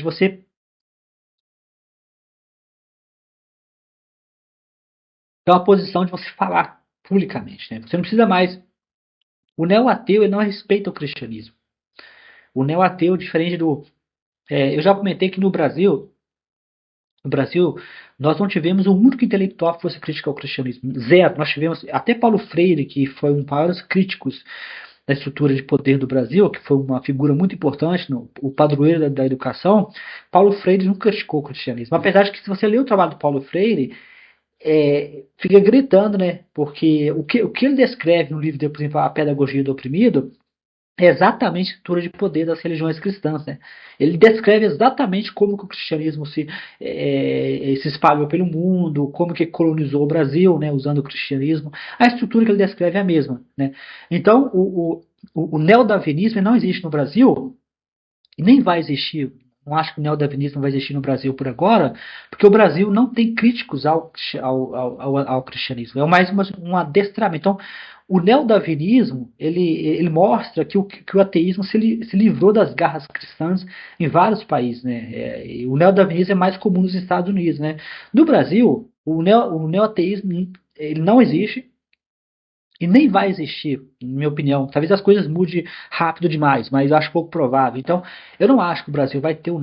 você ter uma posição de você falar publicamente, né? Você não precisa mais. O neo-ateu ele não respeita o cristianismo. O neo-ateu, diferente do. Eu já comentei que no Brasil, nós não tivemos um único intelectual que fosse crítico ao cristianismo. Zero. Nós tivemos até Paulo Freire, que foi um dos maiores críticos da estrutura de poder do Brasil, que foi uma figura muito importante, o padroeiro da educação. Paulo Freire nunca criticou o cristianismo. Apesar de que, se você ler o trabalho do Paulo Freire, fica gritando, né? Porque o que ele descreve no livro, de, por exemplo, A Pedagogia do Oprimido, é exatamente a estrutura de poder das religiões cristãs. Né? Ele descreve exatamente como que o cristianismo se espalhou pelo mundo, como que colonizou o Brasil, né, usando o cristianismo. A estrutura que ele descreve é a mesma. Né? Então, o neodarwinismo não existe no Brasil e nem vai existir. Não acho que o neodarwinismo vai existir no Brasil por agora, porque o Brasil não tem críticos ao cristianismo. É mais um adestramento. Então, o neodarwinismo ele mostra que o ateísmo se livrou das garras cristãs em vários países. Né? O neodarwinismo é mais comum nos Estados Unidos. Né? No Brasil, o neoateísmo ele não existe e nem vai existir, na minha opinião. Talvez as coisas mudem rápido demais, mas eu acho pouco provável. Então, eu não acho que o Brasil vai ter o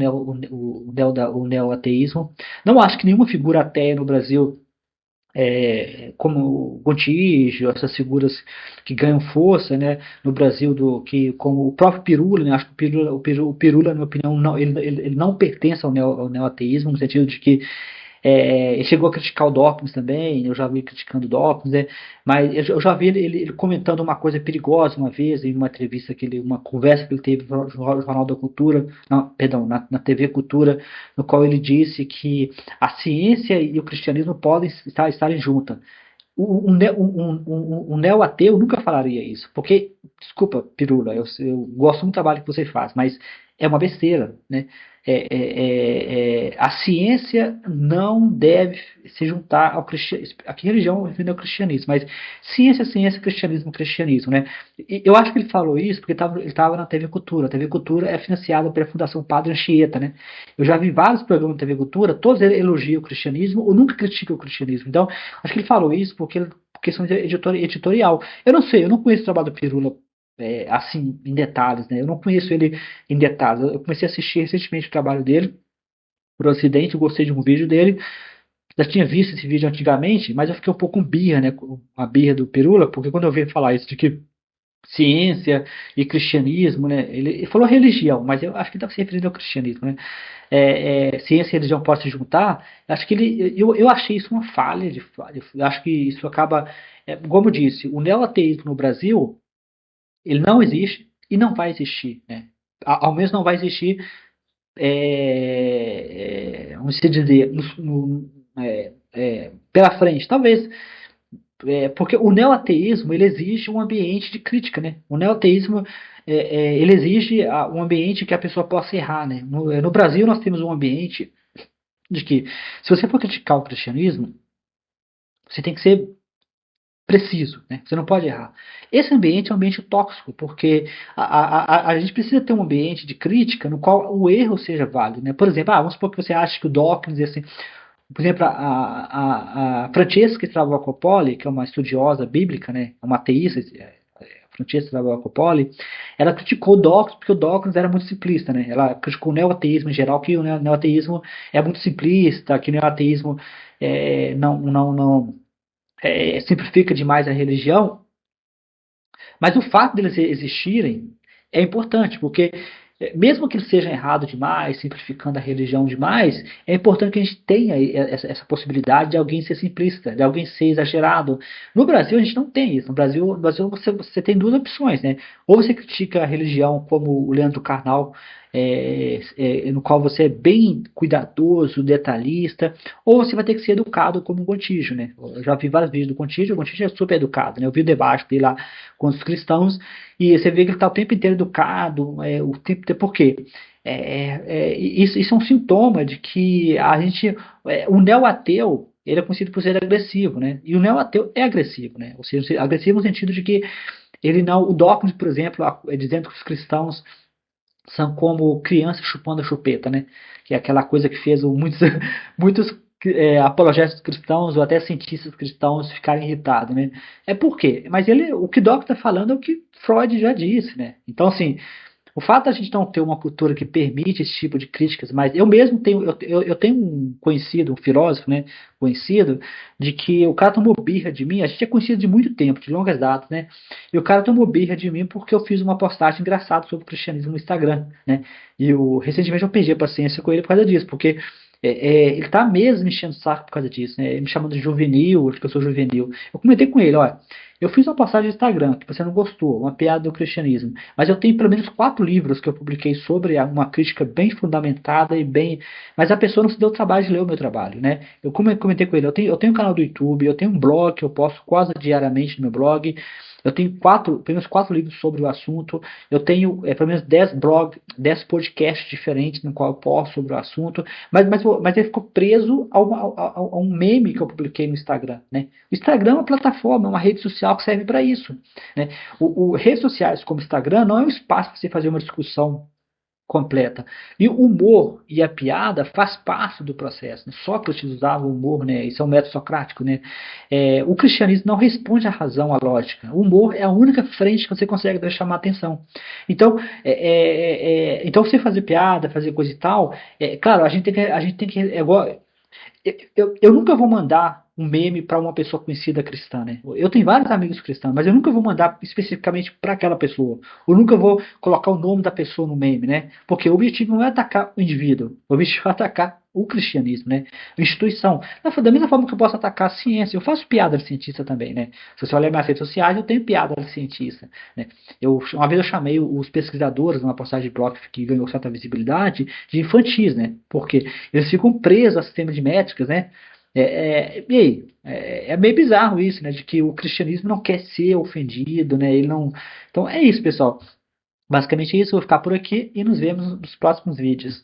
neo-ateísmo. Não acho que nenhuma figura ateia no Brasil, como Gontijo, essas figuras que ganham força, né, no Brasil, como o próprio Pirula. Né, acho que o Pirula, na minha opinião, não, ele não pertence ao neo-ateísmo, no sentido de que ele chegou a criticar o Dawkins também, eu já vi criticando o Dawkins, né? Mas eu já vi ele comentando uma coisa perigosa uma vez, em uma entrevista, uma conversa que ele teve no Jornal da Cultura, não, perdão, na TV Cultura, no qual ele disse que a ciência e o cristianismo podem estarem juntas. Um neo-ateu nunca falaria isso, porque, desculpa, Pirula, eu gosto do trabalho que você faz, mas é uma besteira, né? A ciência não deve se juntar ao cristianismo. Aqui religião é o cristianismo, mas ciência, ciência, cristianismo, cristianismo, né? E eu acho que ele falou isso porque ele estava na TV Cultura. A TV Cultura é financiada pela Fundação Padre Anchieta, né? Eu já vi vários programas na TV Cultura, todos eles elogiam o cristianismo ou nunca criticam o cristianismo. Então, acho que ele falou isso por questão de editorial. Eu não sei, eu não conheço o trabalho do Pirula assim, em detalhes, né? Eu não conheço ele em detalhes. Eu comecei a assistir recentemente o trabalho dele, por acidente, eu gostei de um vídeo dele. Já tinha visto esse vídeo antigamente, mas eu fiquei um pouco com birra, né? Com a birra do Pirula, porque quando eu vi falar isso de que ciência e cristianismo, né? Ele falou religião, mas eu acho que está se referindo ao cristianismo, né? Ciência e religião podem se juntar. Acho que eu achei isso uma falha de falha. Eu acho que isso acaba, como eu disse, o neoateísmo no Brasil ele não existe e não vai existir, né? Ao menos não vai existir, vamos dizer, pela frente. Talvez porque o neoateísmo ele exige um ambiente de crítica, né? O neoateísmo ele exige um ambiente que a pessoa possa errar, né? No Brasil nós temos um ambiente de que, se você for criticar o cristianismo, você tem que ser preciso, né? Você não pode errar. Esse ambiente é um ambiente tóxico, porque a gente precisa ter um ambiente de crítica no qual o erro seja válido, né? Por exemplo, vamos supor que você acha que o Dawkins, assim, por exemplo, a Francesca Stravacopoli, que é uma estudiosa bíblica, né? Uma ateísta, Francesca Stravacopoli, ela criticou o Dawkins porque o Dawkins era muito simplista, né? Ela criticou o neoateísmo em geral, que o neoateísmo é muito simplista, que o neoateísmo não simplifica demais a religião, mas o fato deles existirem é importante, porque mesmo que eles sejam errados demais, simplificando a religião demais, é importante que a gente tenha essa possibilidade de alguém ser simplista, de alguém ser exagerado. No Brasil, a gente não tem isso. No Brasil você tem duas opções, né? Ou você critica a religião como o Leandro Carnal, no qual você é bem cuidadoso, detalhista, ou você vai ter que ser educado como o Gontijo, né? Eu já vi vários vídeos do Gontijo, o Gontijo é super educado, né? Eu vi o debate dele lá com os cristãos, e você vê que ele está o tempo inteiro educado, por quê? Isso é um sintoma de que o neo-ateu, ele é conhecido por ser agressivo, né? E o neo-ateu é agressivo, né? Ou seja, agressivo no sentido de que ele não, o Dawkins, por exemplo, dizendo que os cristãos são como crianças chupando a chupeta, né? Que é aquela coisa que fez muitos, muitos apologetas cristãos ou até cientistas cristãos ficarem irritados, né? É por quê? Mas o que Dawkins está falando é o que Freud já disse, né? Então, assim, o fato da gente não ter uma cultura que permite esse tipo de críticas, mas eu mesmo tenho, eu tenho um conhecido, um filósofo, né, conhecido, de que o cara tomou birra de mim, a gente é conhecido de muito tempo, de longas datas, né, e o cara tomou birra de mim porque eu fiz uma postagem engraçada sobre o cristianismo no Instagram, né, e recentemente eu perdi a paciência com ele por causa disso, porque ele tá mesmo me enchendo o saco por causa disso, né, ele me chamando de juvenil, acho que eu sou juvenil. Eu comentei com ele, olha, eu fiz uma postagem no Instagram que você não gostou, uma piada do cristianismo. Mas eu tenho pelo menos 4 livros que eu publiquei sobre uma crítica bem fundamentada e bem. Mas a pessoa não se deu o trabalho de ler o meu trabalho, né? Eu comentei com ele, eu tenho um canal do YouTube, eu tenho um blog que eu posto quase diariamente no meu blog. Eu tenho pelo menos 4 livros sobre o assunto. Eu tenho pelo menos 10 podcasts diferentes no qual eu posto sobre o assunto. Mas ele ficou preso a um meme que eu publiquei no Instagram, né? O Instagram é uma plataforma, é uma rede social que serve para isso, né? Redes sociais como o Instagram não é um espaço para você fazer uma discussão completa. E o humor e a piada faz parte do processo, né? Sócrates usava o humor, né? Isso é um método socrático, né? O cristianismo não responde à razão, à lógica. O humor é a única frente que você consegue chamar a atenção. Então, então você fazer piada, fazer coisa e tal, claro, a gente tem que é igual, eu nunca vou mandar um meme para uma pessoa conhecida cristã, né? Eu tenho vários amigos cristãos, mas eu nunca vou mandar especificamente para aquela pessoa. Eu nunca vou colocar o nome da pessoa no meme, né? Porque o objetivo não é atacar o indivíduo, o objetivo é atacar o cristianismo, né? A instituição. Da mesma forma que eu posso atacar a ciência, eu faço piada de cientista também, né? Se você olhar minhas redes sociais, eu tenho piada de cientista, né? Uma vez eu chamei os pesquisadores numa postagem de blog que ganhou certa visibilidade de infantis, né? Porque eles ficam presos a sistemas de métricas, né? E aí, meio bizarro isso, né? De que o cristianismo não quer ser ofendido, né? Ele não. Então é isso, pessoal. Basicamente é isso. Vou ficar por aqui e nos vemos nos próximos vídeos.